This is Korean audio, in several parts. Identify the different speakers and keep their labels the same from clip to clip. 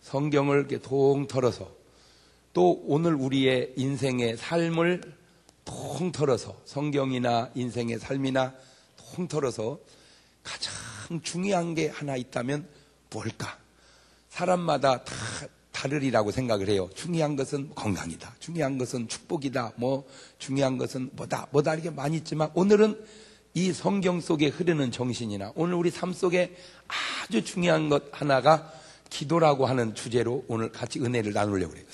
Speaker 1: 성경을 이렇게 통틀어서 또 오늘 우리의 인생의 삶을 통틀어서 성경이나 인생의 삶이나 통틀어서 가장 중요한 게 하나 있다면 뭘까? 사람마다 다 다르리라고 생각을 해요. 중요한 것은 건강이다. 중요한 것은 축복이다. 중요한 것은 뭐다 이렇게 많이 있지만 오늘은 이 성경 속에 흐르는 정신이나 오늘 우리 삶 속에 아주 중요한 것 하나가 기도라고 하는 주제로 오늘 같이 은혜를 나누려고 그래요.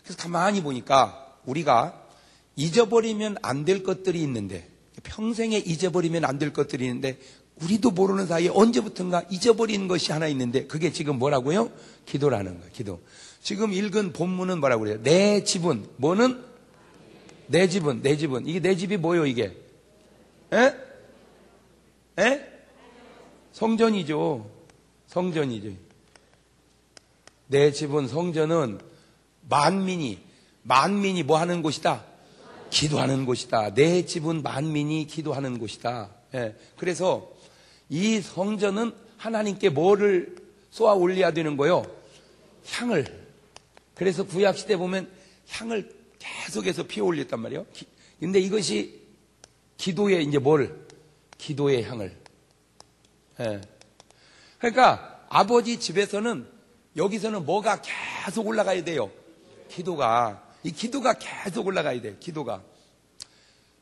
Speaker 1: 그래서 가만히 보니까 우리가 잊어버리면 안 될 것들이 있는데 평생에 잊어버리면 안 될 것들이 있는데 우리도 모르는 사이에 언제부턴가 잊어버린 것이 하나 있는데 그게 지금 뭐라고요? 기도라는 거예요. 기도. 지금 읽은 본문은 뭐라고 그래요? 내 집은 뭐는? 내 집은 이게 내 집이 뭐예요 이게? 에? 성전이죠. 내 집은 성전은 만민이 뭐 하는 곳이다? 기도하는 곳이다. 내 집은 만민이 기도하는 곳이다. 예. 그래서 이 성전은 하나님께 뭐를 쏘아 올려야 되는 거요? 향을. 그래서 구약시대 보면 향을 계속해서 피워 올렸단 말이에요. 근데 이것이 기도의 이제 기도의 향을. 예. 그러니까 아버지 집에서는 여기서는 뭐가 계속 올라가야 돼요? 이 기도가 계속 올라가야 돼요. 기도가.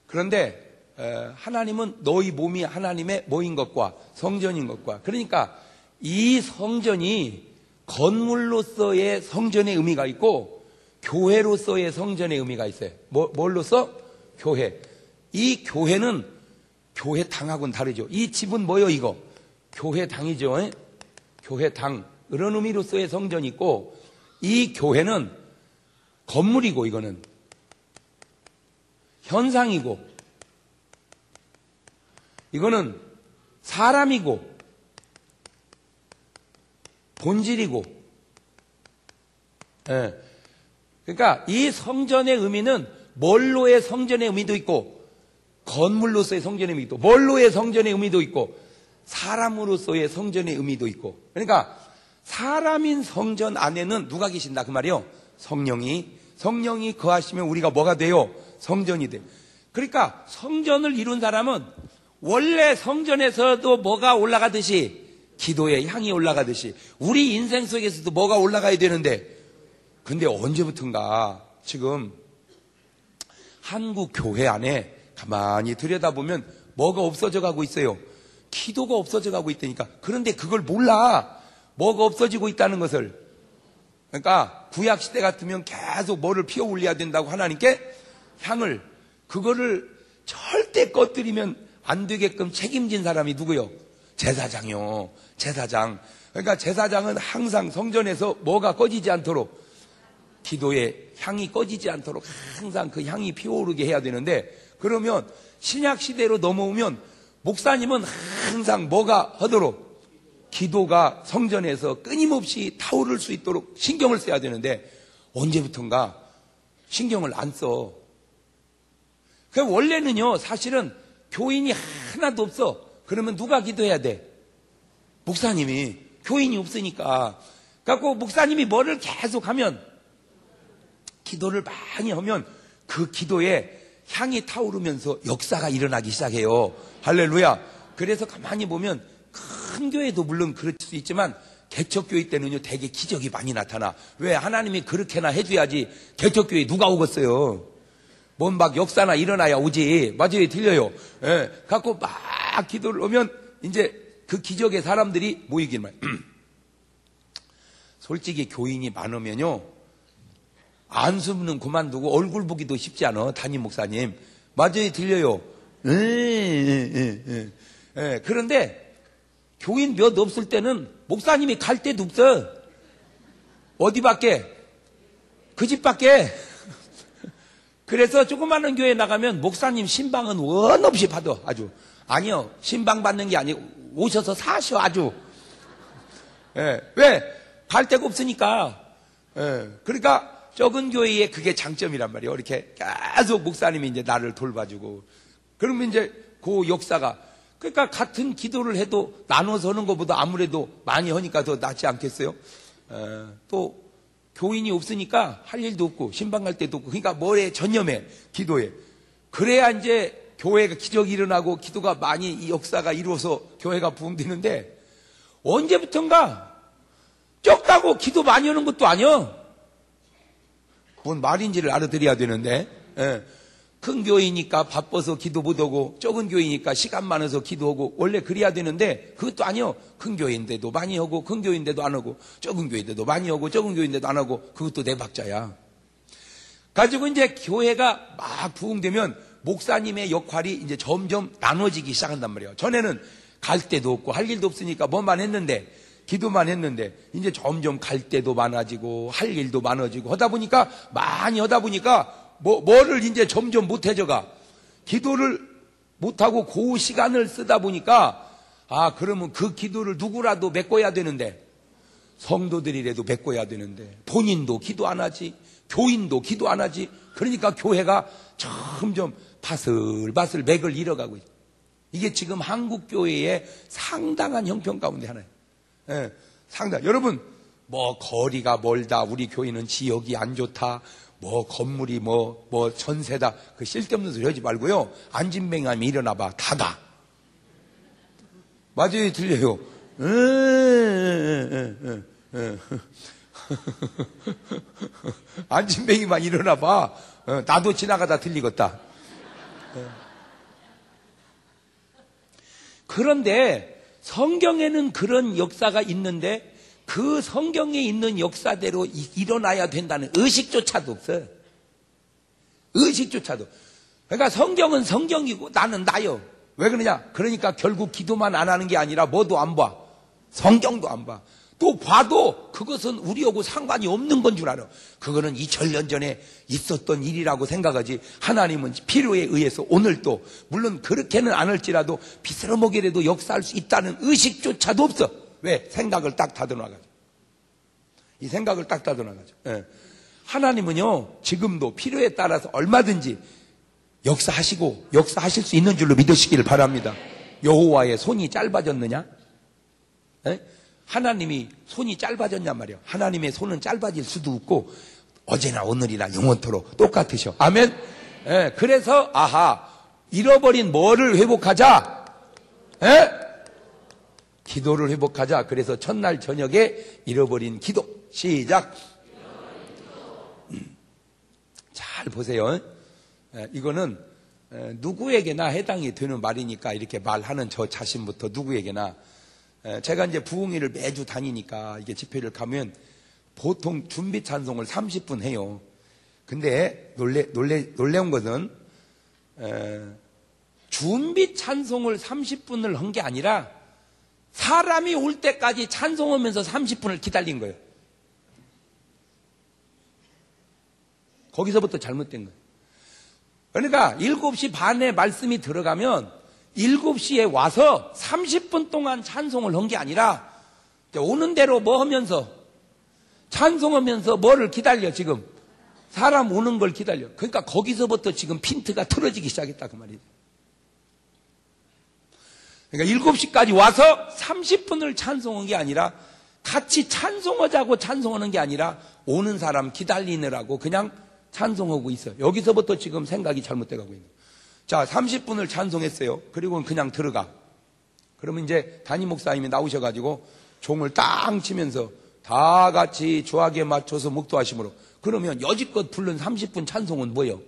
Speaker 1: 그런데 하나님은 너희 몸이 하나님의 뭐인 것과 성전인 것과 그러니까 이 성전이 건물로서의 성전의 의미가 있고 교회로서의 성전의 의미가 있어요. 뭘로서? 교회. 이 교회는 교회당하고는 다르죠. 이 집은 뭐요 이거? 교회당이죠. 교회당. 이런 의미로서의 성전이 있고 이 교회는 건물이고 이거는 현상이고 이거는 사람이고 본질이고 그러니까 이 성전의 의미는 뭘로의 성전의 의미도 있고 건물로서의 성전의 의미도 있고 뭘로의 성전의 의미도 있고 사람으로서의 성전의 의미도 있고 그러니까 사람인 성전 안에는 누가 계신다 그 말이요? 성령이 거하시면 우리가 뭐가 돼요? 성전이 돼요. 그러니까 성전을 이룬 사람은 원래 성전에서도 뭐가 올라가듯이 기도의 향이 올라가듯이 우리 인생 속에서도 뭐가 올라가야 되는데 근데 언제부턴가 지금 한국 교회 안에 가만히 들여다보면 뭐가 없어져 가고 있어요? 기도가 없어져 가고 있다니까. 그런데 그걸 몰라. 뭐가 없어지고 있다는 것을. 그러니까 구약시대 같으면 계속 뭐를 피워 올려야 된다고 하나님께 향을 그거를 절대 꺼뜨리면 안 되게끔 책임진 사람이 누구요? 제사장이요. 제사장. 그러니까 제사장은 항상 성전에서 뭐가 꺼지지 않도록 기도의 향이 꺼지지 않도록 항상 그 향이 피어오르게 해야 되는데 그러면 신약시대로 넘어오면 목사님은 항상 뭐가 하도록 기도가 성전에서 끊임없이 타오를 수 있도록 신경을 써야 되는데 언제부턴가 신경을 안 써. 그럼 원래는요 사실은 교인이 하나도 없어. 그러면 누가 기도해야 돼? 목사님이. 교인이 없으니까. 그래갖고 목사님이 뭐를 계속 하면 기도를 많이 하면 그 기도에 향이 타오르면서 역사가 일어나기 시작해요. 할렐루야. 그래서 가만히 보면 큰 교회도 물론 그럴 수 있지만 개척교회 때는요 되게 기적이 많이 나타나. 왜? 하나님이 그렇게나 해줘야지 개척교회 누가 오겠어요? 뭔 막 역사나 일어나야 오지. 맞아요. 틀려요. 예. 갖고 막 기도를 하면 이제 그 기적의 사람들이 모이긴 말. 솔직히 교인이 많으면요 안수는 그만두고 얼굴 보기도 쉽지 않아. 담임 목사님. 맞아요. 틀려요. 그런데 교인 몇 없을 때는 목사님이 갈 데도 없어. 어디밖에? 그 집밖에. 그래서 조그마한 교회 나가면 목사님 신방은 원 없이 받아. 아주. 아니요. 신방 받는 게 아니고 오셔서 사셔 아주. 왜? 갈 데가 없으니까. 그러니까 적은 교회에 그게 장점이란 말이에요. 이렇게 계속 목사님이 이제 나를 돌봐주고. 그러면 이제 그 역사가 그러니까 같은 기도를 해도 나눠서 하는 것보다 아무래도 많이 하니까 더 낫지 않겠어요? 또 교인이 없으니까 할 일도 없고 신방 갈 때도 없고, 그러니까 뭐에 전념해, 기도에. 그래야 이제 교회가 기적이 일어나고 기도가 많이 이 역사가 이루어서 교회가 부흥되는데, 언제부턴가 적다고 기도 많이 하는 것도 아니야. 뭔 말인지를 알아들어야 되는데, 큰 교회니까 바빠서 기도 못하고, 적은 교회니까 시간 많아서 기도하고, 원래 그래야 되는데 그것도 아니요. 큰 교회인데도 많이 하고, 큰 교회인데도 안 하고, 적은 교회인데도 많이 하고, 적은 교회인데도 안 하고, 그것도 네 박자야. 가지고 이제 교회가 막 부흥되면 목사님의 역할이 이제 점점 나눠지기 시작한단 말이에요. 전에는 갈 데도 없고 할 일도 없으니까 뭐만 했는데, 기도만 했는데, 이제 점점 갈 데도 많아지고 할 일도 많아지고 하다 보니까, 많이 하다 보니까 뭐를 이제 점점 못해져가. 기도를 못하고 그 시간을 쓰다 보니까, 그러면 그 기도를 누구라도 메꿔야 되는데, 성도들이라도 메꿔야 되는데, 본인도 기도 안 하지, 교인도 기도 안 하지. 그러니까 교회가 점점 바슬바슬 맥을 잃어가고 있어요. 이게 지금 한국 교회의 상당한 형편 가운데 하나예요. 상당. 여러분, 뭐 거리가 멀다, 우리 교회는 지역이 안 좋다, 뭐 건물이 뭐 전세다, 그 쓸데없는 소리 하지 말고요. 안진뱅이하면 일어나봐, 다 가. 맞아요, 들려요. 안진뱅이만 일어나봐. 나도 지나가다 들리겠다. 그런데 성경에는 그런 역사가 있는데, 그 성경에 있는 역사대로 일어나야 된다는 의식조차도 없어요. 의식조차도. 그러니까 성경은 성경이고 나는 나요. 왜 그러냐? 그러니까 결국 기도만 안 하는 게 아니라 뭐도 안 봐. 성경도 안 봐. 또 봐도 그것은 우리하고 상관이 없는 건 줄 알아. 그거는 2000년 전에 있었던 일이라고 생각하지, 하나님은 필요에 의해서 오늘도, 물론 그렇게는 안 할지라도 비스러먹이라도 역사할 수 있다는 의식조차도 없어. 왜? 생각을 딱 닫아놔가지고. 이 생각을 딱 닫아놔가지고. 하나님은요, 지금도 필요에 따라서 얼마든지 역사하시고 역사하실 수 있는 줄로 믿으시기를 바랍니다. 여호와의 손이 짧아졌느냐? 하나님이 손이 짧아졌냔 말이에요. 하나님의 손은 짧아질 수도 없고 어제나 오늘이나 영원토록 똑같으셔. 아멘. 그래서 잃어버린 뭐를 회복하자? 기도를 회복하자. 그래서 첫날 저녁에 잃어버린 기도. 시작. 잘 보세요. 이거는 누구에게나 해당이 되는 말이니까 이렇게 말하는 저 자신부터 누구에게나. 제가 이제 부흥회를 매주 다니니까 이게 집회를 가면 보통 준비 찬송을 30분 해요. 근데 놀래운 것은 준비 찬송을 30분을 한 게 아니라 사람이 올 때까지 찬송하면서 30분을 기다린 거예요. 거기서부터 잘못된 거예요. 그러니까 7시 반에 말씀이 들어가면 7시에 와서 30분 동안 찬송을 한 게 아니라 오는 대로 뭐 하면서 찬송하면서 뭐를 기다려. 지금 사람 오는 걸 기다려. 그러니까 거기서부터 지금 핀트가 틀어지기 시작했다 그 말이죠. 그러니까 7시까지 와서 30분을 찬송한 게 아니라, 같이 찬송하자고 찬송하는 게 아니라 오는 사람 기다리느라고 그냥 찬송하고 있어요. 여기서부터 지금 생각이 잘못돼 가고 있는 거예요. 자, 30분을 찬송했어요. 그리고는 그냥 들어가. 그러면 이제 담임 목사님이 나오셔가지고 종을 땅 치면서 다 같이 주악에 맞춰서 묵도하심으로. 그러면 여지껏 부른 30분 찬송은 뭐예요?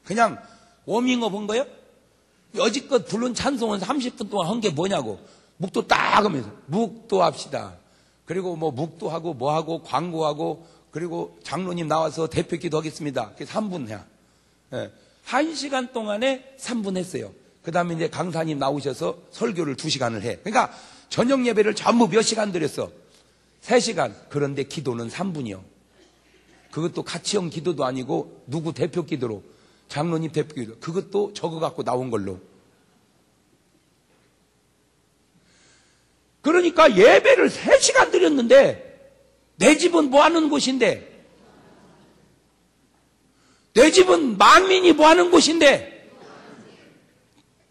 Speaker 1: 그냥 워밍업 한 거예요? 여지껏 부른 찬송은 30분 동안 한 게 뭐냐고. 묵도 딱 하면서 묵도합시다. 그리고 뭐 묵도하고 뭐하고 광고하고, 그리고 장로님 나와서 대표 기도하겠습니다. 그래서 3분 해야. 1시간 동안에 3분 했어요. 그 다음에 이제 강사님 나오셔서 설교를 2시간을 해. 그러니까 저녁 예배를 전부 몇 시간 드렸어? 3시간. 그런데 기도는 3분이요. 그것도 같이 한 기도도 아니고 누구 대표 기도로, 장로님 대표 기도, 그것도 적어 갖고 나온 걸로. 그러니까 예배를 3시간 드렸는데 내 집은 뭐 하는 곳인데, 내 집은 만민이 뭐 하는 곳인데,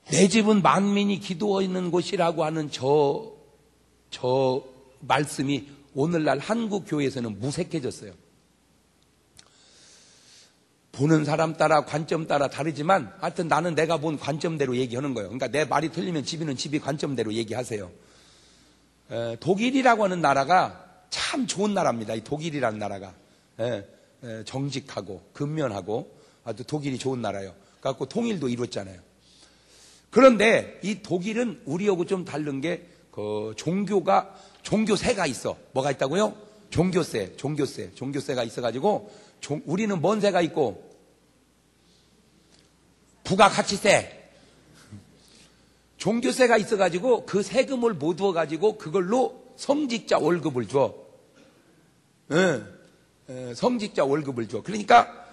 Speaker 1: 내 집은 만민이 기도하는 곳이라고 하는 저 말씀이 오늘날 한국 교회에서는 무색해졌어요. 보는 사람 따라 관점 따라 다르지만 하여튼 나는 내가 본 관점대로 얘기하는 거예요. 그러니까 내 말이 틀리면 집이는 집이 관점대로 얘기하세요. 독일이라고 하는 나라가 참 좋은 나라입니다. 이 독일이라는 나라가 정직하고 근면하고 아주 독일이 좋은 나라예요. 그래갖고 통일도 이뤘잖아요. 그런데 이 독일은 우리하고 좀 다른 게 그 종교세가 있어. 뭐가 있다고요? 종교세가 있어가지고 우리는 뭔 세가 있고 부가가치세, 종교세가 있어가지고 그 세금을 모두어가지고 그걸로 성직자 월급을 줘. 성직자 월급을 줘. 그러니까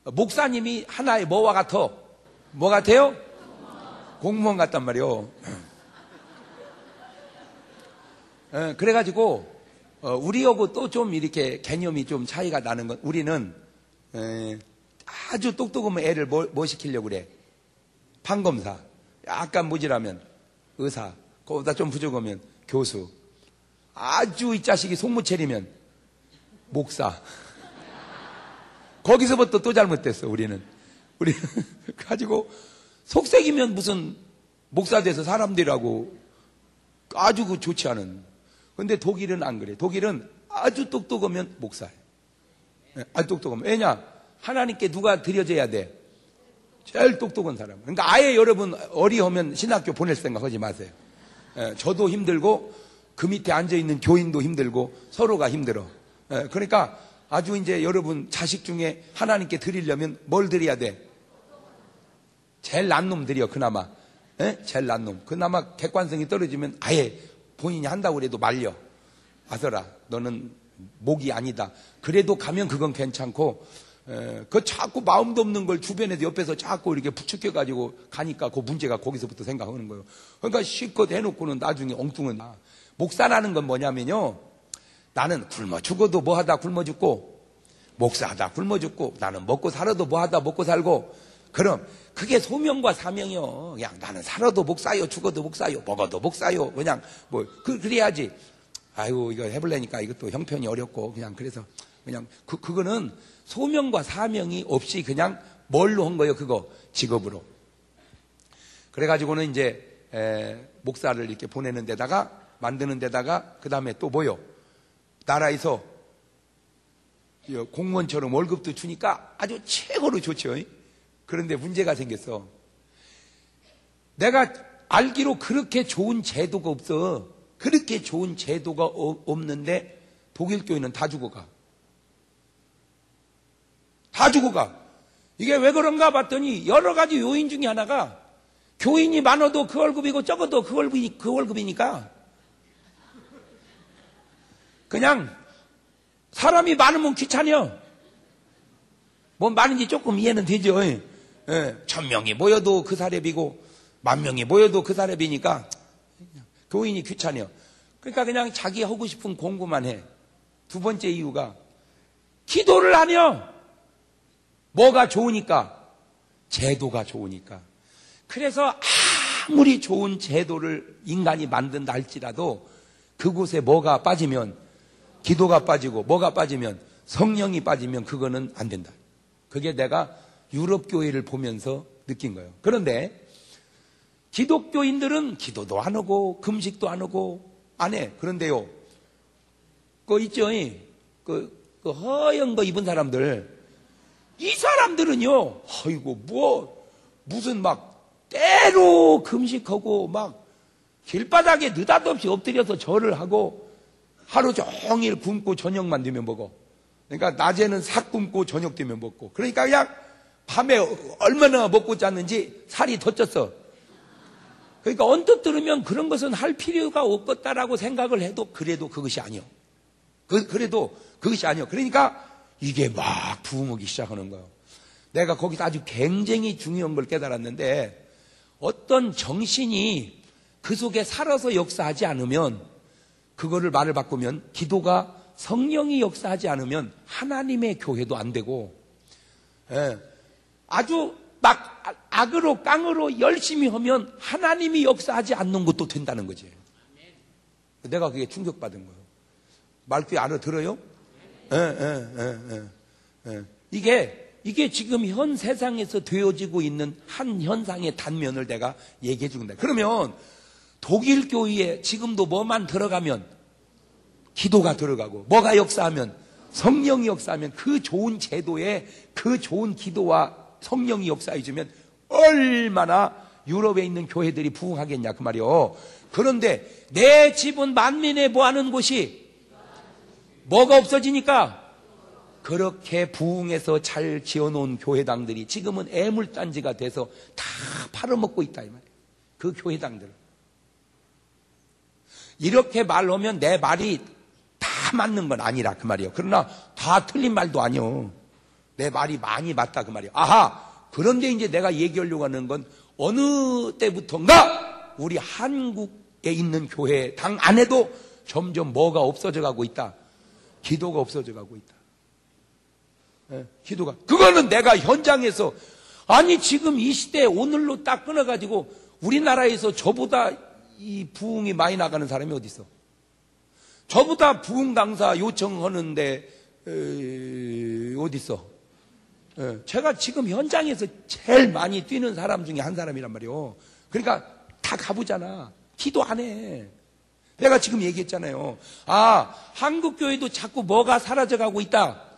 Speaker 1: 목사님이 하나의 뭐와 같아? 뭐 같아요? 공무원 같단 말이요. 그래가지고 우리하고 또 좀 이렇게 개념이 좀 차이가 나는 건 우리는 아주 똑똑하면 애를 뭐 시키려고 그래? 판검사. 약간 모질하면 의사. 그거보다 좀 부족하면 교수. 아주 이 자식이 속무체리면 목사. 거기서부터 또 잘못됐어. 우리 가지고 속색이면 무슨 목사 돼서 사람들하고 아주 좋지 않은. 근데 독일은 안 그래. 독일은 아주 똑똑하면 목사예요. 아주 똑똑하면. 왜냐? 하나님께 누가 드려져야 돼? 제일 똑똑한 사람. 그러니까 아예 여러분 어리하면 신학교 보낼 생각 하지 마세요. 저도 힘들고 그 밑에 앉아있는 교인도 힘들고 서로가 힘들어. 그러니까 아주 이제 여러분 자식 중에 하나님께 드리려면 뭘 드려야 돼? 제일 난 놈 드려. 그나마. 제일 난 놈. 그나마 객관성이 떨어지면 아예 본인이 한다고 그래도 말려. 아서라 너는 목이 아니다. 그래도 가면 그건 괜찮고 그 자꾸 마음도 없는 걸 주변에서 옆에서 자꾸 이렇게 부추겨가지고 가니까 그 문제가 거기서부터 생각하는 거예요. 그러니까 실컷 해놓고는 나중에 엉뚱은. 목사라는 건 뭐냐면요, 나는 굶어 죽어도 뭐하다 굶어 죽고 목사하다 굶어 죽고 나는 먹고 살아도 뭐하다 먹고 살고. 그럼 그게 소명과 사명이요. 그냥 나는 살아도 목사요, 죽어도 목사요, 먹어도 목사요. 그냥 뭐 그래야지. 아이고 이거 해보려니까 이것도 형편이 어렵고 그냥 그래서 그냥 그거는 소명과 사명이 없이 그냥 뭘로 한 거예요? 그거 직업으로. 그래가지고는 이제 목사를 이렇게 보내는 데다가 만드는 데다가 그 다음에 또 뭐요? 나라에서 공무원처럼 월급도 주니까 아주 최고로 좋죠. 그런데 문제가 생겼어. 내가 알기로 그렇게 좋은 제도가 없어. 그렇게 좋은 제도가 없는데 독일 교회는 다 죽어가. 다 죽어가. 이게 왜 그런가 봤더니 여러 가지 요인 중에 하나가 교인이 많아도 그 월급이고 적어도 그 월급이니까 그냥 사람이 많으면 귀찮여. 뭐 많은지 조금 이해는 되죠. 1000명이 모여도 그 사례비고 10,000명이 모여도 그 사례비니까 교인이 귀찮여. 그러니까 그냥 자기 하고 싶은 공부만 해. 두 번째 이유가 기도를 하며. 뭐가 좋으니까? 제도가 좋으니까. 그래서 아무리 좋은 제도를 인간이 만든다 할지라도 그곳에 뭐가 빠지면, 기도가 빠지고 뭐가 빠지면, 성령이 빠지면 그거는 안 된다. 그게 내가 유럽 교회를 보면서 느낀 거예요. 그런데 기독교인들은 기도도 안 하고 금식도 안 하고 안 해. 그런데요, 그 있죠, 그 허연 거 입은 사람들, 이 사람들은요, 아이고 무슨 막 때로 금식하고 막 길바닥에 느닷없이 엎드려서 절을 하고 하루 종일 굶고 저녁만 되면 먹어. 그러니까 낮에는 삭 굶고 저녁 되면 먹고. 그러니까 그냥 밤에 얼마나 먹고 잤는지 살이 더 쪘어. 그러니까 언뜻 들으면 그런 것은 할 필요가 없겠다라고 생각을 해도 그래도 그것이 아니요. 그래도 그것이 아니요. 그러니까 이게 막 부흥하기 시작하는 거예요. 내가 거기서 아주 굉장히 중요한 걸 깨달았는데 어떤 정신이 그 속에 살아서 역사하지 않으면, 그거를 말을 바꾸면 기도가 성령이 역사하지 않으면 하나님의 교회도 안 되고, 아주 막 악으로 깡으로 열심히 하면 하나님이 역사하지 않는 것도 된다는 거지. 내가 그게 충격받은 거예요. 말귀 알아들어요? 이게 지금 현 세상에서 되어지고 있는 한 현상의 단면을 내가 얘기해 준 건데, 그러면 독일 교회에 지금도 뭐만 들어가면 기도가 들어가고, 뭐가 역사하면 성령이 역사하면, 그 좋은 제도에 그 좋은 기도와 성령이 역사해 주면 얼마나 유럽에 있는 교회들이 부흥하겠냐 그 말이요. 그런데 내 집은 만민의 뭐하는 곳이 뭐가 없어지니까, 그렇게 부흥해서 잘 지어놓은 교회당들이 지금은 애물단지가 돼서 다 팔아먹고 있다 이 말이에요. 그 교회당들을. 이렇게 말하면 내 말이 다 맞는 건 아니라 그 말이에요. 그러나 다 틀린 말도 아니요. 내 말이 많이 맞다 그 말이에요. 아하, 그런데 이제 내가 얘기하려고 하는 건 어느 때부터인가 우리 한국에 있는 교회당 안에도 점점 뭐가 없어져 가고 있다. 기도가 없어져 가고 있다. 기도가. 그거는 내가 현장에서, 아니 지금 이 시대에 오늘로 딱 끊어가지고 우리나라에서 저보다 이 부흥이 많이 나가는 사람이 어디 있어? 저보다 부흥 강사 요청하는데 어디 있어? 제가 지금 현장에서 제일 많이 뛰는 사람 중에 한 사람이란 말이에요. 그러니까 다 가보잖아. 기도 안 해. 내가 지금 얘기했잖아요. 아, 한국 교회도 자꾸 뭐가 사라져가고 있다.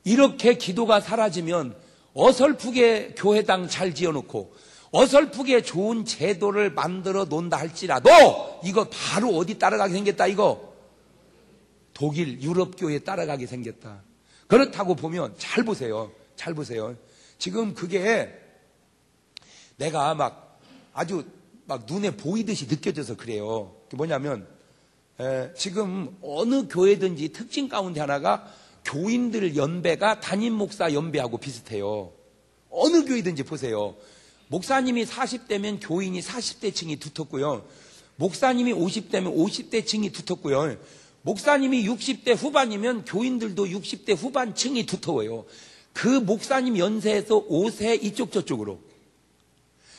Speaker 1: 이렇게 기도가 사라지면 어설프게 교회당 잘 지어놓고 어설프게 좋은 제도를 만들어 놓는다 할지라도 이거 바로 어디 따라가게 생겼다 이거? 독일 유럽 교회 따라가게 생겼다. 그렇다고 보면 잘 보세요. 잘 보세요. 지금 그게 내가 막 아주 막 눈에 보이듯이 느껴져서 그래요. 그게 뭐냐면 지금 어느 교회든지 특징 가운데 하나가 교인들 연배가 담임 목사 연배하고 비슷해요. 어느 교회든지 보세요. 목사님이 40대면 교인이 40대층이 두텁고요. 목사님이 50대면 50대층이 두텁고요. 목사님이 60대 후반이면 교인들도 60대 후반층이 두터워요. 그 목사님 연세에서 5세 이쪽 저쪽으로.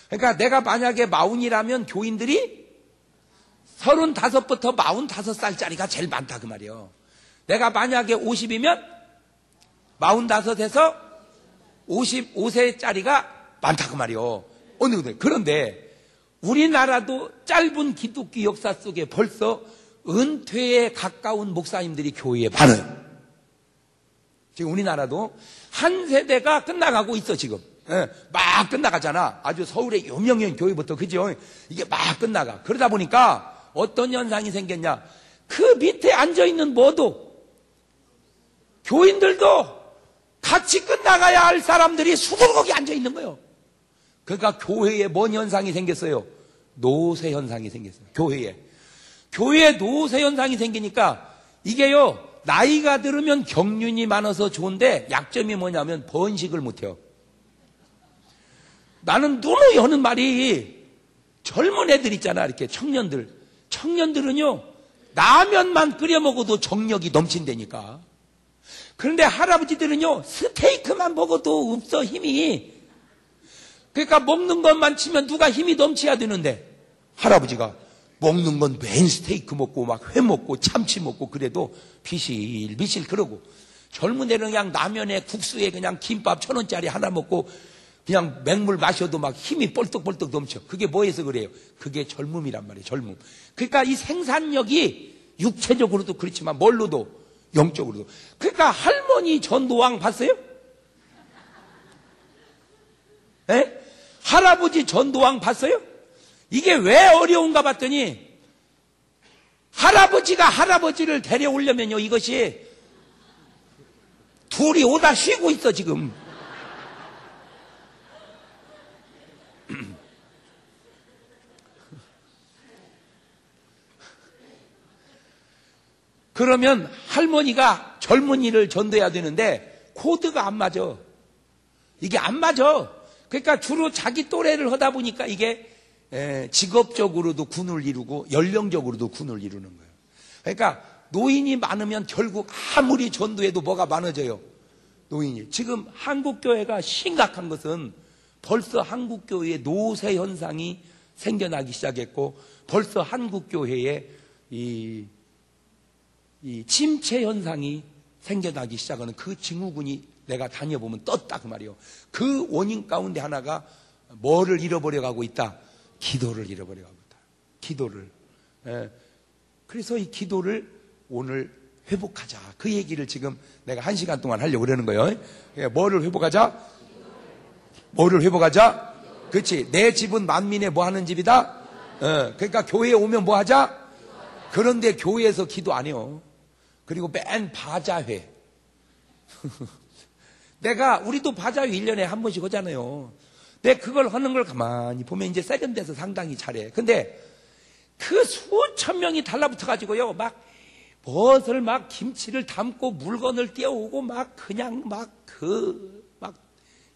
Speaker 1: 그러니까 내가 만약에 40이라면 교인들이 35부터 45살짜리가 제일 많다 그 말이에요. 내가 만약에 50이면 45에서 55세짜리가 많다 그 말이에요. 그런데 우리나라도 짧은 기독교 역사 속에 벌써 은퇴에 가까운 목사님들이 교회에 많아요. 지금 우리나라도 한 세대가 끝나가고 있어 지금. 막 끝나가잖아. 아주 서울의 유명한 교회부터, 그죠? 이게 막 끝나가. 그러다 보니까 어떤 현상이 생겼냐. 그 밑에 앉아있는 모두 교인들도 같이 끝나가야 할 사람들이 수두룩이 앉아있는 거예요. 그러니까 교회에 뭔 현상이 생겼어요? 노쇠 현상이 생겼어요. 교회에 노쇠 현상이 생기니까 이게요, 나이가 들으면 경륜이 많아서 좋은데 약점이 뭐냐면 번식을 못해요. 나는 누누이 하는 말이 젊은 애들 있잖아. 이렇게 청년들은요 라면만 끓여 먹어도 정력이 넘친다니까. 그런데 할아버지들은요 스테이크만 먹어도 없어 힘이. 그러니까 먹는 것만 치면 누가 힘이 넘쳐야 되는데 할아버지가 먹는 건 맨 스테이크 먹고 막 회 먹고 참치 먹고 그래도 비실비실 그러고, 젊은 애는 그냥 라면에 국수에 그냥 김밥 1,000원짜리 하나 먹고 그냥 맹물 마셔도 막 힘이 뻘떡뻘떡 넘쳐. 그게 뭐해서 그래요? 그게 젊음이란 말이에요. 젊음. 그러니까 이 생산력이 육체적으로도 그렇지만 뭘로도 영적으로도. 그러니까 할머니 전도왕 봤어요? 에? 할아버지 전도왕 봤어요? 이게 왜 어려운가 봤더니 할아버지가 할아버지를 데려오려면요 이것이 둘이 오다 쉬고 있어 지금. 그러면 할머니가 젊은이를 전도해야 되는데 코드가 안 맞아. 이게 안 맞아. 그러니까 주로 자기 또래를 하다 보니까 이게 직업적으로도 군을 이루고 연령적으로도 군을 이루는 거예요. 그러니까 노인이 많으면 결국 아무리 전도해도 뭐가 많아져요? 노인이. 지금 한국교회가 심각한 것은 벌써 한국교회에 노쇠 현상이 생겨나기 시작했고, 벌써 한국교회에 이 침체 현상이 생겨나기 시작하는 그 증후군이 내가 다녀보면 떴다 그 말이에요. 그 원인 가운데 하나가 뭐를 잃어버려가고 있다? 기도를 잃어버려가고 있다. 기도를. 그래서 이 기도를 오늘 회복하자. 그 얘기를 지금 내가 1시간 동안 하려고 그러는 거예요. 뭐를 회복하자? 뭐를 회복하자? 그렇지. 내 집은 만민의 뭐 하는 집이다? 그러니까 교회에 오면 뭐 하자? 그런데 교회에서 기도 안 해요. 그리고 맨 바자회. 우리도 바자회 1년에 한 번씩 하잖아요. 내가 그걸 하는 걸 가만히 보면 이제 세련돼서 상당히 잘해. 근데 그 수천 명이 달라붙어가지고요. 막 무엇을 막 김치를 담고 물건을 띄워오고 막 그냥 막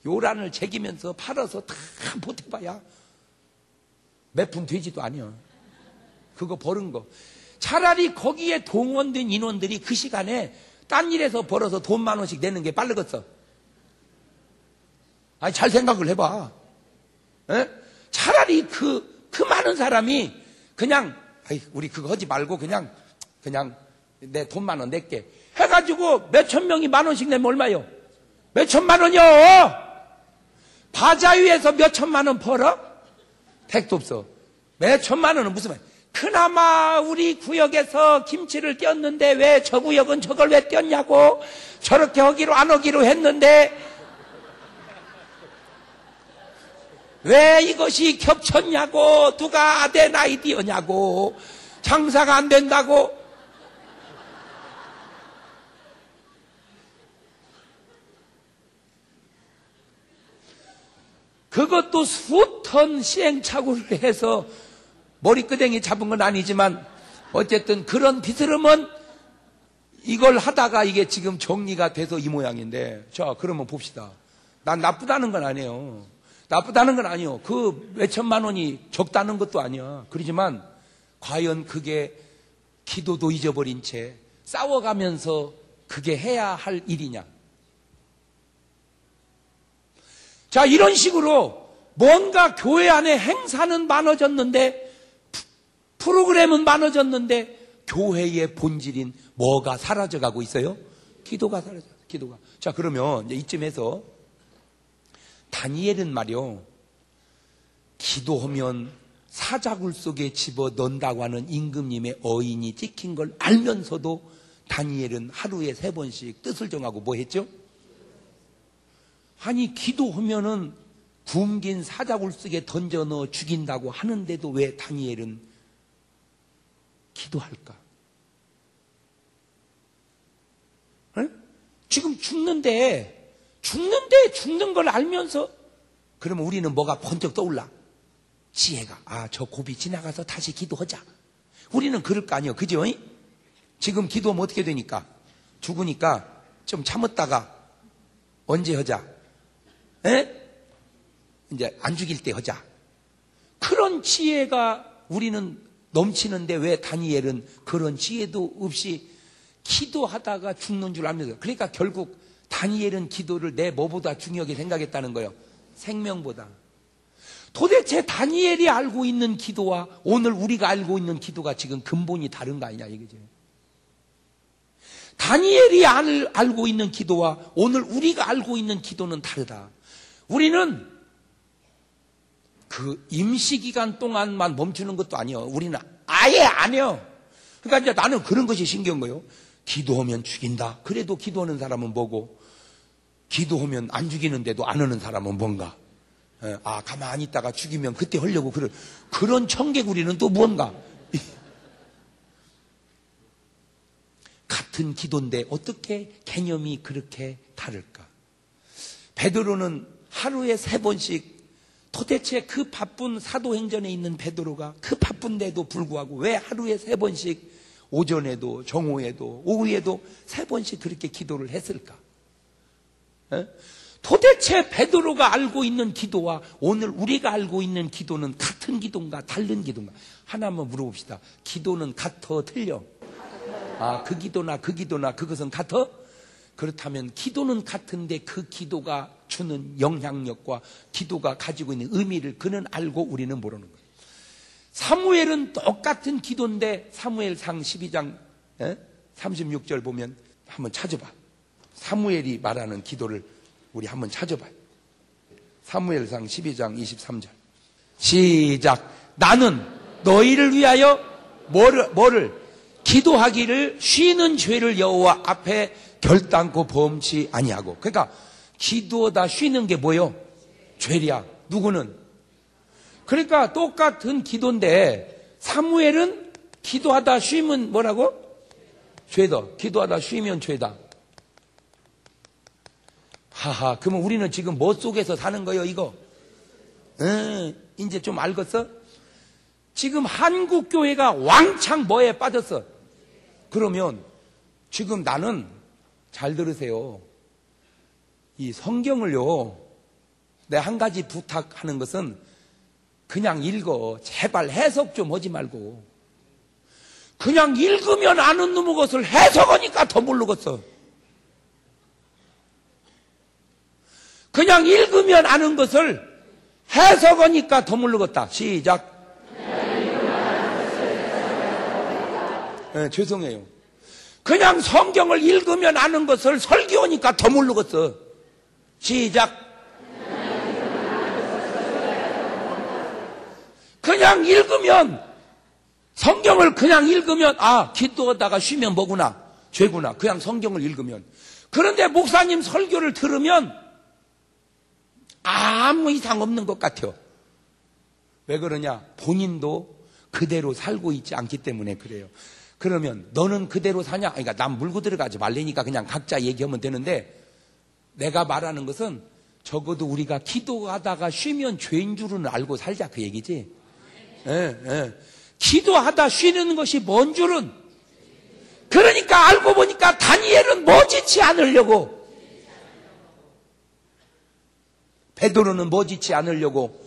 Speaker 1: 요란을 새기면서 팔아서 다 보태봐야 몇 푼 되지도 아니야. 그거 버는 거. 차라리 거기에 동원된 인원들이 그 시간에 딴 일에서 벌어서 돈 10,000원씩 내는 게 빠르겠어. 아니, 잘 생각을 해봐. 차라리 그 많은 사람이 그냥, 우리 그거 하지 말고 그냥 내 돈 10,000원 낼게. 해가지고 몇천 명이 10,000원씩 내면 얼마요? 몇천만 원이요! 바자위에서 몇천만 원 벌어? 택도 없어. 몇천만 원은 무슨 말? 그나마 우리 구역에서 김치를 띄었는데 왜 저 구역은 저걸 왜 띄었냐고, 저렇게 하기로 안 하기로 했는데 왜 이것이 겹쳤냐고, 누가 아데나이디어냐고, 장사가 안 된다고. 그것도 수턴 시행착오를 해서 머리끄댕이 잡은 건 아니지만 어쨌든 그런 비스름은 이걸 하다가 이게 지금 정리가 돼서 이 모양인데, 자, 그러면 봅시다. 난 나쁘다는 건 아니에요. 나쁘다는 건 아니에요. 그 몇천만 원이 적다는 것도 아니야. 그러지만 과연 그게 기도도 잊어버린 채 싸워가면서 그게 해야 할 일이냐. 자, 이런 식으로 뭔가 교회 안에 행사는 많아졌는데, 프로그램은 많아졌는데 교회의 본질인 뭐가 사라져가고 있어요? 기도가 사라져. 기도가. 자, 그러면 이제 이쯤에서 다니엘은 말이요, 기도하면 사자굴 속에 집어 넣는다고 하는 임금님의 어인이 찍힌 걸 알면서도 다니엘은 하루에 3번씩 뜻을 정하고 뭐 했죠? 아니, 기도하면은 굶긴 사자굴 속에 던져 넣어 죽인다고 하는데도 왜 다니엘은 기도할까? 지금 죽는데 죽는 걸 알면서, 그러면 우리는 뭐가 번쩍 떠올라? 지혜가, 저 고비 지나가서 다시 기도하자. 우리는 그럴 거 아니에요. 그죠? 지금 기도하면 어떻게 되니까? 죽으니까 좀 참았다가 언제 하자? 이제 안 죽일 때 하자. 그런 지혜가 우리는 넘치는데 왜 다니엘은 그런 지혜도 없이 기도하다가 죽는 줄 알면서. 그러니까 결국 다니엘은 기도를 내 뭐보다 중요하게 생각했다는 거예요. 생명보다. 도대체 다니엘이 알고 있는 기도와 오늘 우리가 알고 있는 기도가 지금 근본이 다른 거 아니냐 이거죠. 다니엘이 알고 있는 기도와 오늘 우리가 알고 있는 기도는 다르다. 우리는 그 임시기간 동안만 멈추는 것도 아니에요. 우리는 아예 안 해요. 그러니까 이제 나는 그런 것이 신기한 거예요. 기도하면 죽인다. 그래도 기도하는 사람은 뭐고, 기도하면 안 죽이는데도 안 하는 사람은 뭔가. 가만히 있다가 죽이면 그때 하려고 그런 청개구리는 또 뭔가. 같은 기도인데 어떻게 개념이 그렇게 다를까? 베드로는 하루에 3번씩, 도대체 그 바쁜 사도행전에 있는 베드로가 그 바쁜데도 불구하고 왜 하루에 3번씩, 오전에도 정오에도 오후에도 3번씩 그렇게 기도를 했을까? 도대체 베드로가 알고 있는 기도와 오늘 우리가 알고 있는 기도는 같은 기도인가 다른 기도인가? 하나만 물어봅시다. 기도는 같아 틀려? 그 기도나 그것은 같아? 그렇다면 기도는 같은데 그 기도가 주는 영향력과 기도가 가지고 있는 의미를 그는 알고 우리는 모르는 거예요. 사무엘은 똑같은 기도인데 사무엘상 12장 36절 보면 한번 찾아봐. 사무엘이 말하는 기도를 우리 한번 찾아봐요. 사무엘상 12장 23절 시작. 나는 너희를 위하여 뭐를 기도하기를 쉬는 죄를 여호와 앞에 결단코 범치 아니하고. 그러니까 기도하다 쉬는 게 뭐요? 죄야. 누구는? 그러니까 똑같은 기도인데 사무엘은 기도하다 쉬면 뭐라고? 죄다. 기도하다 쉬면 죄다. 하하, 그러면 우리는 지금 뭐 속에서 사는 거예요, 이거? 이제 좀 알겠어? 지금 한국 교회가 왕창 뭐에 빠졌어? 그러면 지금 나는 잘 들으세요. 이 성경을요, 내 한 가지 부탁하는 것은 그냥 읽어. 제발 해석 좀 하지 말고. 그냥 읽으면 아는 놈의 것을 해석하니까 더 모르겠어. 그냥 읽으면 아는 것을 해석하니까 더 모르겠다. 시작. 네, 죄송해요. 그냥 성경을 읽으면 아는 것을 설교하니까 더 모르겠어. 시작. 그냥 읽으면, 성경을 그냥 읽으면, 아, 기도하다가 쉬면 뭐구나, 죄구나. 그냥 성경을 읽으면. 그런데 목사님 설교를 들으면 아무 이상 없는 것 같아요. 왜 그러냐? 본인도 그대로 살고 있지 않기 때문에 그래요. 그러면 너는 그대로 사냐? 그러니까 남 물고 들어가지 말라니까 그냥 각자 얘기하면 되는데, 내가 말하는 것은 적어도 우리가 기도하다가 쉬면 죄인 줄은 알고 살자, 그 얘기지. 기도하다 쉬는 것이 뭔 줄은, 그러니까 알고 보니까 다니엘은 뭐 짓지 않으려고, 베드로는 뭐 짓지 않으려고.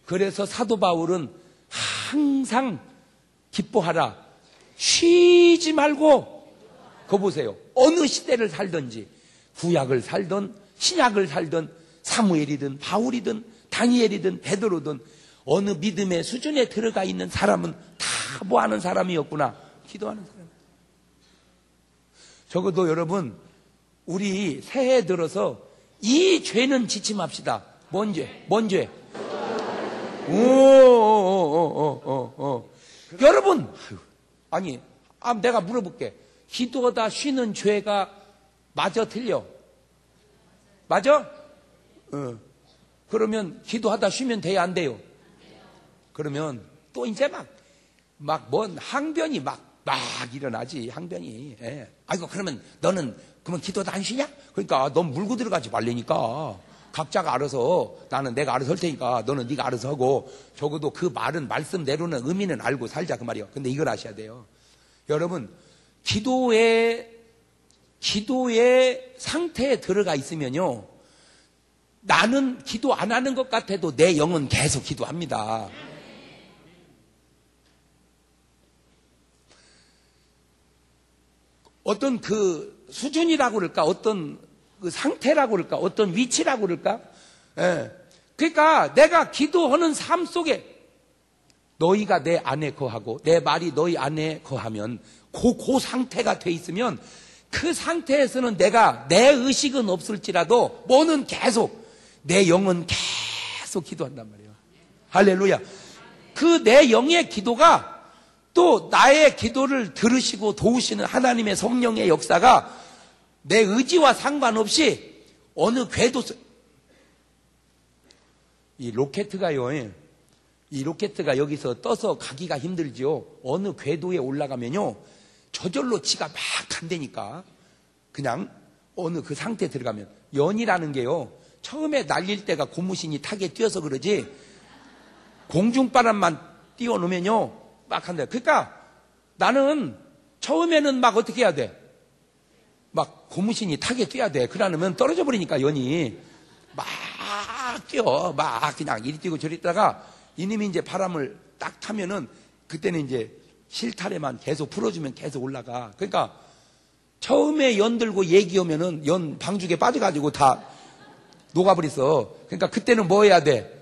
Speaker 1: 그래서 사도 바울은 항상 기뻐하라, 쉬지 말고. 그거 보세요. 어느 시대를 살든지, 구약을 살든 신약을 살든 사무엘이든 바울이든 다니엘이든 베드로든 어느 믿음의 수준에 들어가 있는 사람은 다 뭐 하는 사람이었구나? 기도하는 사람. 적어도 여러분, 우리 새해 들어서 이 죄는 지지 맙시다. 뭔 죄? 뭔 죄? 여러분, 아니, 내가 물어볼게. 기도하다 쉬는 죄가 맞아, 틀려? 맞아? 그러면 기도하다 쉬면 돼요, 안 돼요? 그러면 또 이제 뭔 항변이 막 일어나지, 항변이. 예. 아이고, 그러면 너는 그러면 기도하다 안 쉬냐? 그러니까 넌 물고 들어가지 말라니까. 각자가 알아서, 나는 내가 알아서 할 테니까 너는 네가 알아서 하고. 적어도 그 말은 말씀대로는 의미는 알고 살자, 그 말이요. 근데 이걸 아셔야 돼요. 여러분, 기도의 상태에 들어가 있으면요, 나는 기도 안 하는 것 같아도 내 영은 계속 기도합니다. 어떤 그 수준이라고 그럴까, 어떤 그 상태라고 그럴까, 어떤 위치라고 그럴까. 그러니까 내가 기도하는 삶 속에 너희가 내 안에 거하고 내 말이 너희 안에 거하면 그 상태가 돼 있으면, 그 상태에서는 내 의식은 없을지라도 뭐는 계속, 내 영은 계속 기도한단 말이에요. 할렐루야. 그 내 영의 기도가 또 나의 기도를 들으시고 도우시는 하나님의 성령의 역사가 내 의지와 상관없이 어느 궤도, 이 로켓가 여기서 떠서 가기가 힘들지요. 어느 궤도에 올라가면요, 저절로 지가 막 간다니까. 그냥 어느 그 상태에 들어가면. 연이라는 게요, 처음에 날릴 때가 고무신이 타게 뛰어서 그러지, 공중바람만 띄워놓으면요 막 한다. 그러니까 나는 처음에는 막 어떻게 해야 돼? 막 고무신이 타게 뛰어야 돼. 그러면 떨어져 버리니까 연이 막 뛰어. 막 그냥 이리 뛰고 저리 뛰다가 이놈이 이제 바람을 딱 타면은 그때는 이제 실타래만 계속 풀어주면 계속 올라가. 그러니까 처음에 연 들고 얘기 오면은 연 방죽에 빠져가지고 다 녹아버렸어. 그러니까 그때는 뭐 해야 돼?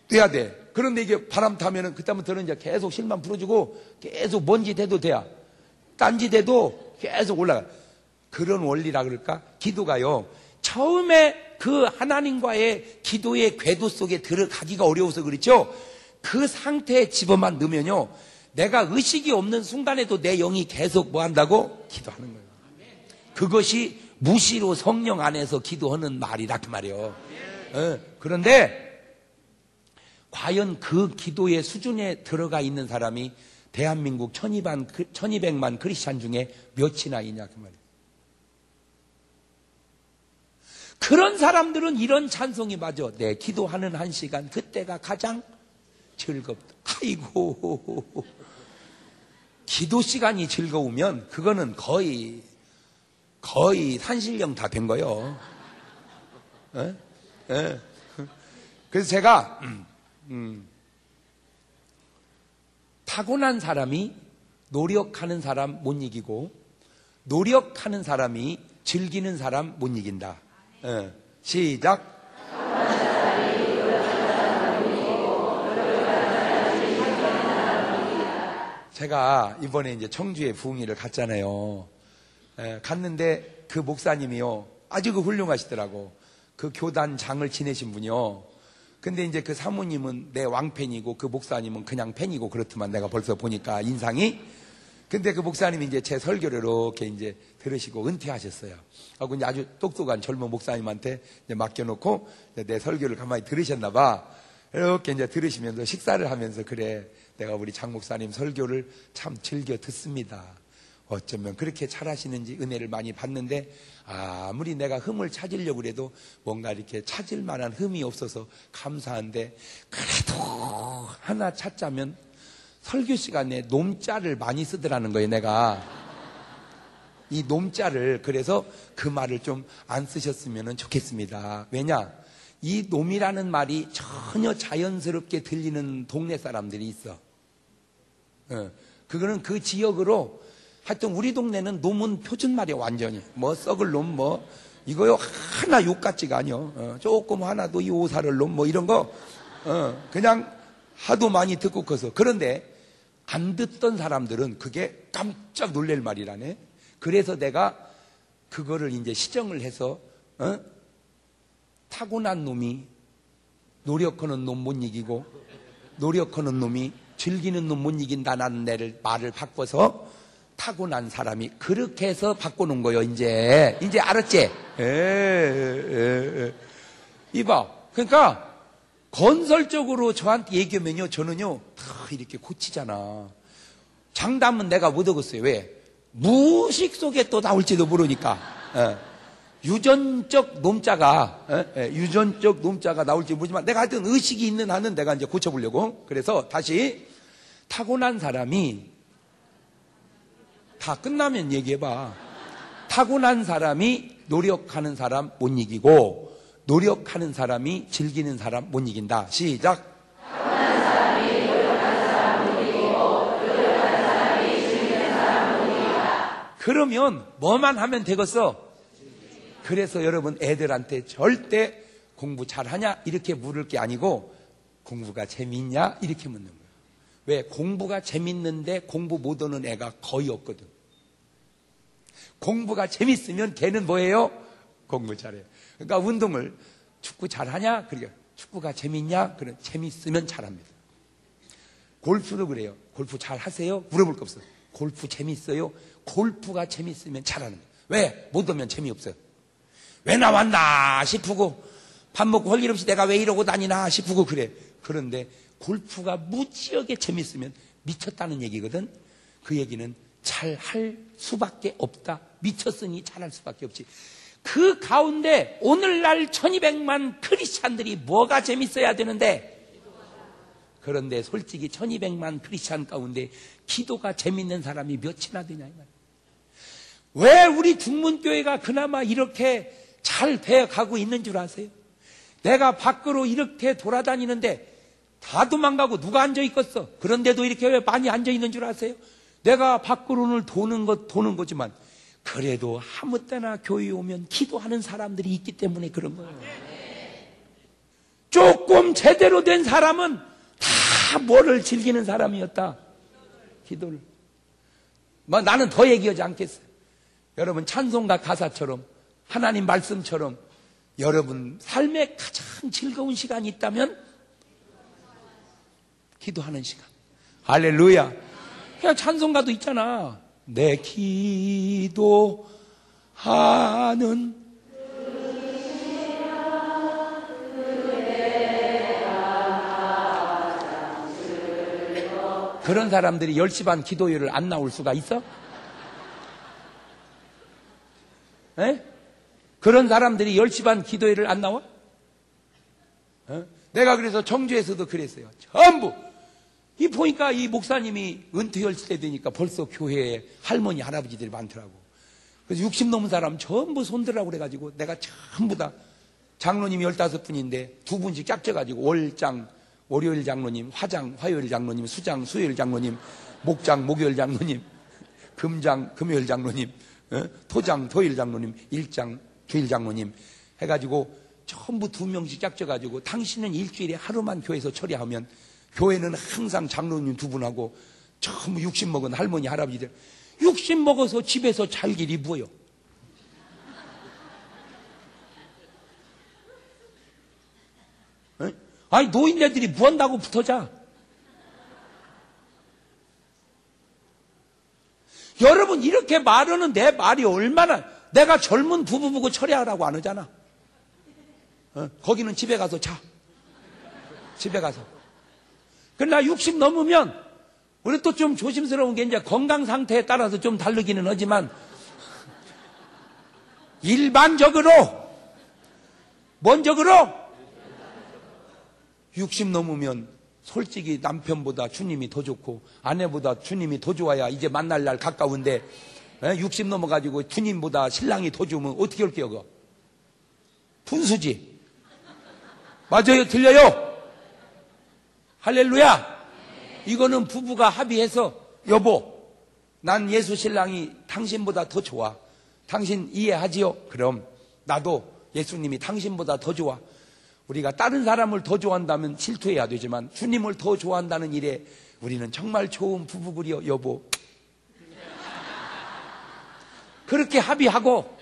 Speaker 1: 돼야 돼. 그런데 이게 바람 타면은 그때부터는 이제 계속 실만 풀어주고 계속 먼지 대도 돼야. 딴지 대도 계속 올라가. 그런 원리라 그럴까? 기도가요. 처음에 그 하나님과의 기도의 궤도 속에 들어가기가 어려워서 그렇죠? 그 상태에 집어만 넣으면요. 내가 의식이 없는 순간에도 내 영이 계속 뭐 한다고? 기도하는 거예요. 그것이 무시로 성령 안에서 기도하는 말이라 그 말이에요. 그런데 과연 그 기도의 수준에 들어가 있는 사람이 대한민국 1200만 크리스찬 중에 몇이나 있냐 그 말이에요. 그런 사람들은 이런 찬송이 맞아. 내 기도하는 한 시간 그때가 가장 즐겁다. 아이고, 기도 시간이 즐거우면 그거는 거의 산신령 다 된 거예요. 그래서 제가 타고난 사람이 노력하는 사람 못 이기고 노력하는 사람이 즐기는 사람 못 이긴다. 시작. 제가 이번에 이제 청주에 부흥회를 갔잖아요. 갔는데 그 목사님이요. 아주 훌륭하시더라고. 그 교단장을 지내신 분이요. 근데 이제 그 사모님은 내 왕팬이고 그 목사님은 그냥 팬이고 그렇더만 내가 벌써 보니까 인상이. 근데 그 목사님이 이제 제 설교를 이렇게 이제 들으시고 은퇴하셨어요. 하고 이제 아주 똑똑한 젊은 목사님한테 이제 맡겨놓고 내 설교를 가만히 들으셨나봐. 이렇게 이제 들으시면서 식사를 하면서 그래, 내가 우리 장 목사님 설교를 참 즐겨 듣습니다. 어쩌면 그렇게 잘하시는지 은혜를 많이 받는데 아무리 내가 흠을 찾으려고 그래도 뭔가 이렇게 찾을 만한 흠이 없어서 감사한데 그래도 하나 찾자면 설교 시간에 놈자를 많이 쓰더라는 거예요. 내가 이 놈자를, 그래서 그 말을 좀 안 쓰셨으면 좋겠습니다. 왜냐? 이 놈이라는 말이 전혀 자연스럽게 들리는 동네 사람들이 있어. 그거는 그 지역으로 하여튼 우리 동네는 놈은 표준말이야. 완전히 뭐 썩을 놈 뭐 이거요 하나 욕 같지가 아니요. 조금 하나도 이 오사를 놈 뭐 이런 거 그냥 하도 많이 듣고 커서. 그런데 안 듣던 사람들은 그게 깜짝 놀랄 말이라네. 그래서 내가 그거를 이제 시정을 해서 타고난 놈이 노력하는 놈 못 이기고 노력하는 놈이 즐기는 놈 못 이긴다는 말을 바꿔서 타고난 사람이, 그렇게 해서 바꿔놓은 거예요. 이제 알았지? 이봐. 그러니까 건설적으로 저한테 얘기하면요, 저는요 다 이렇게 고치잖아. 장담은 내가 못 얻었어요. 왜? 무의식 속에 또 나올지도 모르니까. 유전적 놈자가 나올지 모르지만 내가 하여튼 의식이 있는 한은 내가 이제 고쳐보려고. 그래서 다시, 타고난 사람이, 다 끝나면 얘기해봐. 타고난 사람이 노력하는 사람 못 이기고 노력하는 사람이 즐기는 사람 못 이긴다. 시작. 타고난 사람이 노력하는 사람 못 이기고 노력하는 사람이 즐기는 사람 못 이긴다. 그러면 뭐만 하면 되겠어? 그래서 여러분, 애들한테 절대 공부 잘하냐 이렇게 물을 게 아니고 공부가 재밌냐 이렇게 묻는 거예요. 왜? 공부가 재밌는데 공부 못하는 애가 거의 없거든. 공부가 재밌으면 걔는 뭐예요? 공부 잘해요. 그러니까 운동을, 축구 잘하냐? 그러니까 축구가 재밌냐? 그래, 재밌으면 잘합니다. 골프도 그래요. 골프 잘하세요? 물어볼 거 없어요. 골프 재밌어요? 골프가 재밌으면 잘하는 거예요. 왜? 못 오면 재미없어요. 왜 나왔나 싶고 밥 먹고 할 일 없이 내가 왜 이러고 다니나 싶고 그래. 그런데 골프가 무지하게 재밌으면 미쳤다는 얘기거든. 그 얘기는 잘할 수밖에 없다. 미쳤으니 잘할 수밖에 없지. 그 가운데 오늘날 1200만 크리스찬들이 뭐가 재밌어야 되는데, 그런데 솔직히 1200만 크리스찬 가운데 기도가 재밌는 사람이 몇이나 되냐 이 말이야. 왜 우리 중문교회가 그나마 이렇게 잘 되어가고 있는 줄 아세요? 내가 밖으로 이렇게 돌아다니는데 다 도망가고 누가 앉아있겠어? 그런데도 이렇게 왜 많이 앉아있는 줄 아세요? 내가 밖으로는 도는 거지만 그래도 아무 때나 교회에 오면 기도하는 사람들이 있기 때문에 그런 거예요. 조금 제대로 된 사람은 다 뭐를 즐기는 사람이었다? 기도를. 나는 더 얘기하지 않겠어요. 여러분 찬송가 가사처럼 하나님 말씀처럼 여러분 삶에 가장 즐거운 시간이 있다면 기도하는 시간. 할렐루야. 그냥 찬송가도 있잖아. 내 기도하는 그런 사람들이 10시 반 기도회를 안 나올 수가 있어? 에? 그런 사람들이 10시 반 기도회를 안 나와? 내가 그래서 청주에서도 그랬어요. 전부 보니까 이 목사님이 은퇴할 때 되니까 벌써 교회에 할머니 할아버지들이 많더라고. 그래서 60 넘은 사람 전부 손들라고 그래가지고 내가 전부 다 장로님이 15분인데 2분씩 짝져가지고 월장 월요일 장로님, 화장 화요일 장로님, 수장 수요일 장로님, 목장 목요일 장로님, 금장 금요일 장로님, 토장 토일 장로님, 일장 주일 장로님 해가지고 전부 2명씩 짝져가지고 당신은 일주일에 하루만 교회에서 처리하면 교회는 항상 장로님 2분하고 전부 60 먹은 할머니 할아버지들 60 먹어서 집에서 잘 길이 뭐요? 아니 노인네들이 뭐 한다고 붙어자? 여러분 이렇게 말하는 내 말이 얼마나 내가 젊은 부부 보고 처리하라고 안 하잖아. 거기는 집에 가서 자. 집에 가서. 그러나 60 넘으면 우리 또 좀 조심스러운 게 이제 건강 상태에 따라서 좀 다르기는 하지만 일반적으로 뭔적으로 60 넘으면 솔직히 남편보다 주님이 더 좋고 아내보다 주님이 더 좋아야 이제 만날 날 가까운데 60 넘어가지고 주님보다 신랑이 더 좋으면 어떻게 할게요 그거? 분수지. 맞아요? 들려요? 할렐루야. 이거는 부부가 합의해서 여보 난 예수 신랑이 당신보다 더 좋아. 당신 이해하지요? 그럼 나도 예수님이 당신보다 더 좋아. 우리가 다른 사람을 더 좋아한다면 질투해야 되지만 주님을 더 좋아한다는 일에 우리는 정말 좋은 부부구려 여보. 그렇게 합의하고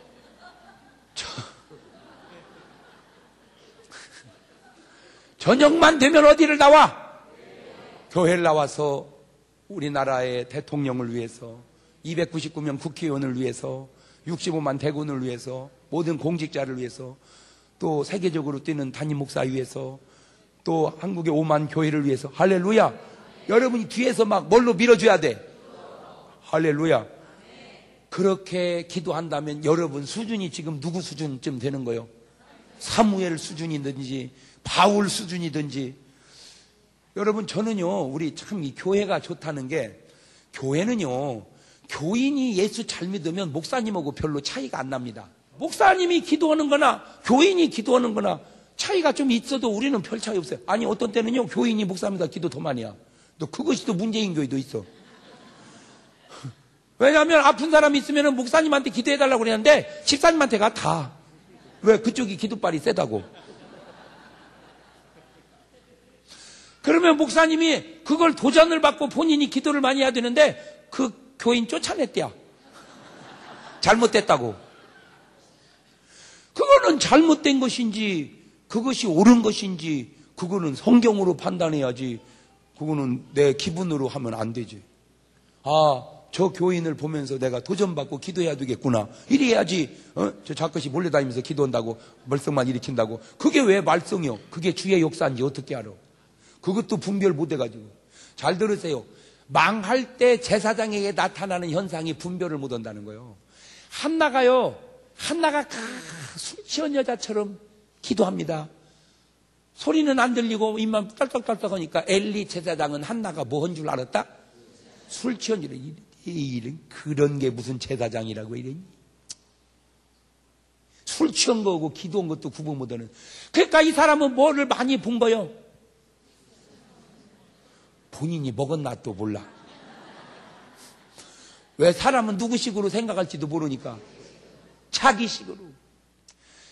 Speaker 1: 저녁만 되면 어디를 나와? 교회를 나와서 우리나라의 대통령을 위해서 299명 국회의원을 위해서 65만 대군을 위해서 모든 공직자를 위해서 또 세계적으로 뛰는 담임 목사 위해서 또 한국의 5만 교회를 위해서 할렐루야. 여러분이 뒤에서 막 뭘로 밀어줘야 돼? 할렐루야. 그렇게 기도한다면 여러분 수준이 지금 누구 수준쯤 되는 거예요? 사무엘 수준이든지 바울 수준이든지. 여러분 저는요 우리 참 이 교회가 좋다는 게 교회는요 교인이 예수 잘 믿으면 목사님하고 별로 차이가 안 납니다. 목사님이 기도하는 거나 교인이 기도하는 거나 차이가 좀 있어도 우리는 별 차이 없어요. 아니 어떤 때는요 교인이 목사님보다 기도 더 많이 해. 또 그것이 또 문제인 교회도 있어. 왜냐하면 아픈 사람이 있으면 목사님한테 기도해달라고 그러는데 집사님한테 가 다. 왜? 그쪽이 기도빨이 세다고. 그러면 목사님이 그걸 도전을 받고 본인이 기도를 많이 해야 되는데 그 교인 쫓아냈대요. 잘못됐다고. 그거는 잘못된 것인지 그것이 옳은 것인지 그거는 성경으로 판단해야지. 그거는 내 기분으로 하면 안 되지. 아, 저 교인을 보면서 내가 도전받고 기도해야 되겠구나. 이래야지. 저 작것이 몰려다니면서 기도한다고 말썽만 일으킨다고. 그게 왜 말썽이요? 그게 주의 역사인지 어떻게 알아? 그것도 분별 못 해가지고. 잘 들으세요. 망할 때 제사장에게 나타나는 현상이 분별을 못 한다는 거예요. 한나가 술 취한 여자처럼 기도합니다. 소리는 안 들리고 입만 떨떡떨떡 하니까 엘리 제사장은 한나가 뭐 한 줄 알았다? 술 취한 줄. 이런 그런 게 무슨 제사장이라고 이러니? 술 취한 거고 기도한 것도 구분 못하는. 그러니까 이 사람은 뭐를 많이 본 거요? 본인이 먹었나 또 몰라. 왜? 사람은 누구식으로 생각할지도 모르니까. 자기식으로.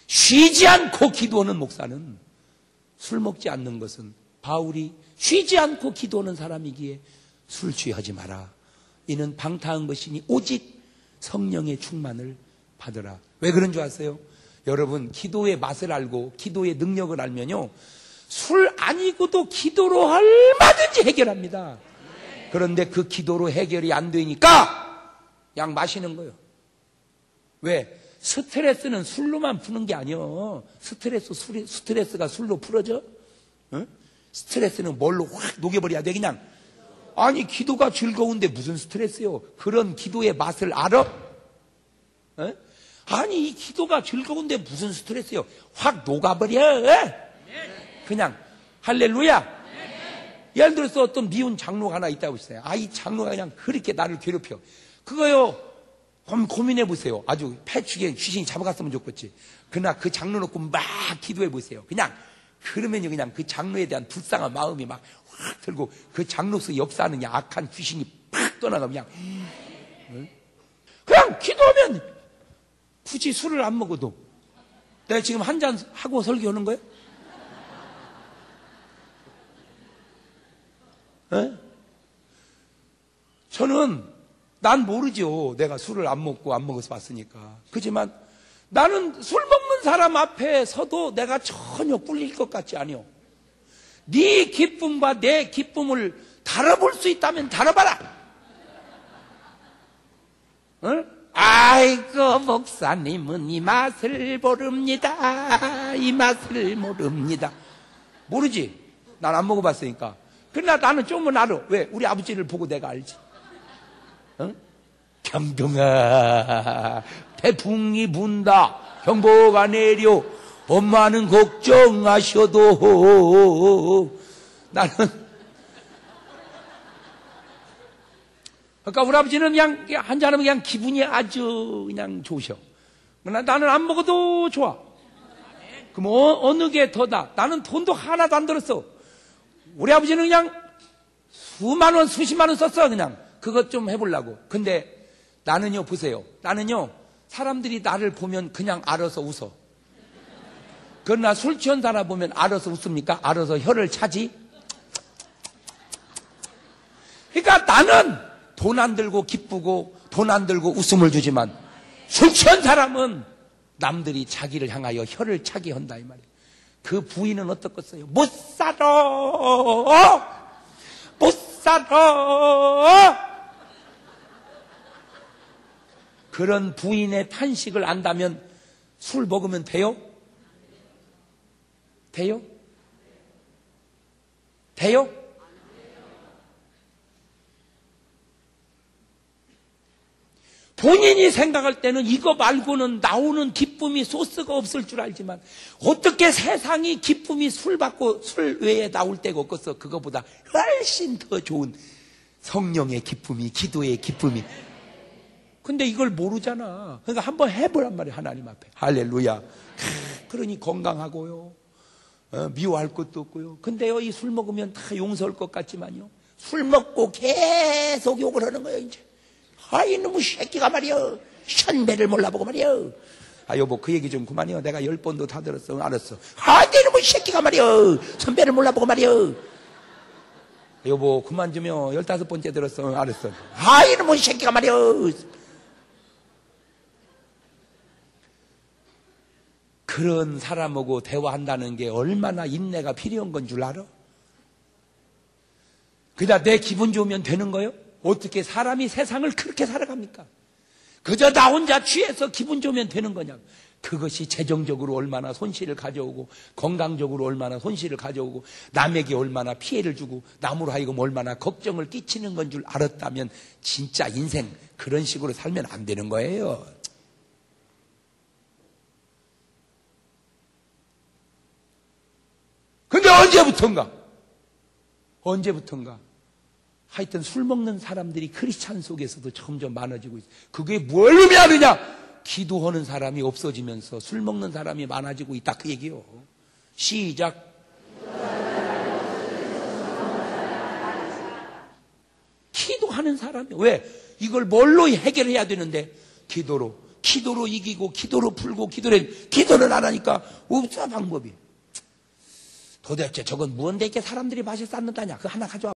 Speaker 1: 쉬지 않고 기도하는 목사는 술 먹지 않는 것은, 바울이 쉬지 않고 기도하는 사람이기에 술 취하지 마라. 이는 방탕한 것이니 오직 성령의 충만을 받으라. 왜 그런 줄 아세요? 여러분, 기도의 맛을 알고 기도의 능력을 알면요, 술 아니고도 기도로 얼마든지 해결합니다. 그런데 그 기도로 해결이 안 되니까 약 마시는 거예요. 왜? 스트레스는 술로만 푸는 게 아니에요. 스트레스가 술로 풀어져? 응? 스트레스는 뭘로 확 녹여버려야 돼, 그냥. 아니, 기도가 즐거운데 무슨 스트레스요? 그런 기도의 맛을 알아? 응? 아니, 이 기도가 즐거운데 무슨 스트레스요? 확 녹아버려. 그냥. 할렐루야. 예를 들어서 어떤 미운 장로가 하나 있다고 했어요. 아, 이 장로가 그냥 그렇게 나를 괴롭혀. 그거요, 고민해 보세요. 아주 폐축에 귀신이 잡아갔으면 좋겠지. 그러나 그 장로 놓고 막 기도해 보세요. 그냥 그러면요, 그냥 그 장로에 대한 불쌍한 마음이 막 확 들고 그 장로서 역사하는 악한 귀신이 팍 떠나가 그냥. 그냥 기도하면 굳이 술을 안 먹어도. 내가 지금 한 잔 하고 설교하는 거예요? 에? 난 모르죠. 내가 술을 안 먹고 안 먹어서 봤으니까. 그렇지만 나는 술 먹는 사람 앞에 서도 내가 전혀 꿀릴 것 같지 않아요. 네 기쁨과 내 기쁨을 다뤄볼 수 있다면 다뤄봐라. 응? 아이고, 목사님은 이 맛을 모릅니다. 이 맛을 모릅니다. 모르지. 난 안 먹어봤으니까. 그러나 나는 좀은 알아. 왜? 우리 아버지를 보고 내가 알지. 응? 경동아, 태풍이 분다. 경보가 내려. 엄마는 걱정하셔도. 나는. 그러니까 우리 아버지는 그냥 한잔하면 그냥 기분이 아주 그냥 좋으셔. 그러나 나는 안 먹어도 좋아. 그럼 어느 게 더다? 나는 돈도 하나도 안 들었어. 우리 아버지는 그냥 수만 원, 수십만 원 썼어, 그냥. 그것 좀 해보려고. 근데 나는요, 보세요. 나는요, 사람들이 나를 보면 그냥 알아서 웃어. 그러나 술 취한 사람 보면 알아서 웃습니까? 알아서 혀를 차지? 그러니까 나는 돈 안 들고 기쁘고 돈 안 들고 웃음을 주지만 술 취한 사람은 남들이 자기를 향하여 혀를 차게 한다, 이 말이에요. 그 부인은 어떻겠어요? 못 살아! 못 살아! 그런 부인의 탄식을 안다면 술 먹으면 돼요? 돼요? 돼요? 본인이 생각할 때는 이거 말고는 나오는 기쁨이 소스가 없을 줄 알지만 어떻게 세상이 기쁨이 술 외에 나올 데가 없겠어. 그거보다 훨씬 더 좋은 성령의 기쁨이, 기도의 기쁨이. 근데 이걸 모르잖아. 그러니까 한번 해보란 말이야, 하나님 앞에. 할렐루야. 그러니 건강하고요, 미워할 것도 없고요. 근데요, 이 술 먹으면 다 용서할 것 같지만요, 술 먹고 계속 욕을 하는 거예요, 이제. 아, 이놈의 새끼가 말이여, 선배를 몰라보고 말이여. 아, 여보, 그 얘기 좀 그만해요. 내가 10번도 다 들었어. 알았어. 아, 이놈의 새끼가 말이여, 선배를 몰라보고 말이여. 여보, 그만 좀요. 15번째 들었어. 알았어. 아, 이놈의 새끼가 말이여. 그런 사람하고 대화한다는 게 얼마나 인내가 필요한 건 줄 알아? 그냥 내 기분 좋으면 되는 거예요? 어떻게 사람이 세상을 그렇게 살아갑니까? 그저 나 혼자 취해서 기분 좋으면 되는 거냐? 그것이 재정적으로 얼마나 손실을 가져오고, 건강적으로 얼마나 손실을 가져오고, 남에게 얼마나 피해를 주고, 남으로 하여금 얼마나 걱정을 끼치는 건 줄 알았다면 진짜 인생 그런 식으로 살면 안 되는 거예요. 근데 언제부턴가 하여튼 술 먹는 사람들이 크리스찬 속에서도 점점 많아지고 있어요. 그게 뭘 의미하느냐? 기도하는 사람이 없어지면서 술 먹는 사람이 많아지고 있다, 그 얘기요. 시작. 하는 사람이에요. 왜? 이걸 뭘로 해결해야 되는데 기도로 이기고 기도로 풀고 기도를 안 하니까 없어 방법이. 도대체 저건 무언데 이렇게 사람들이 맛이 쌓는다냐? 그거 하나 가져와.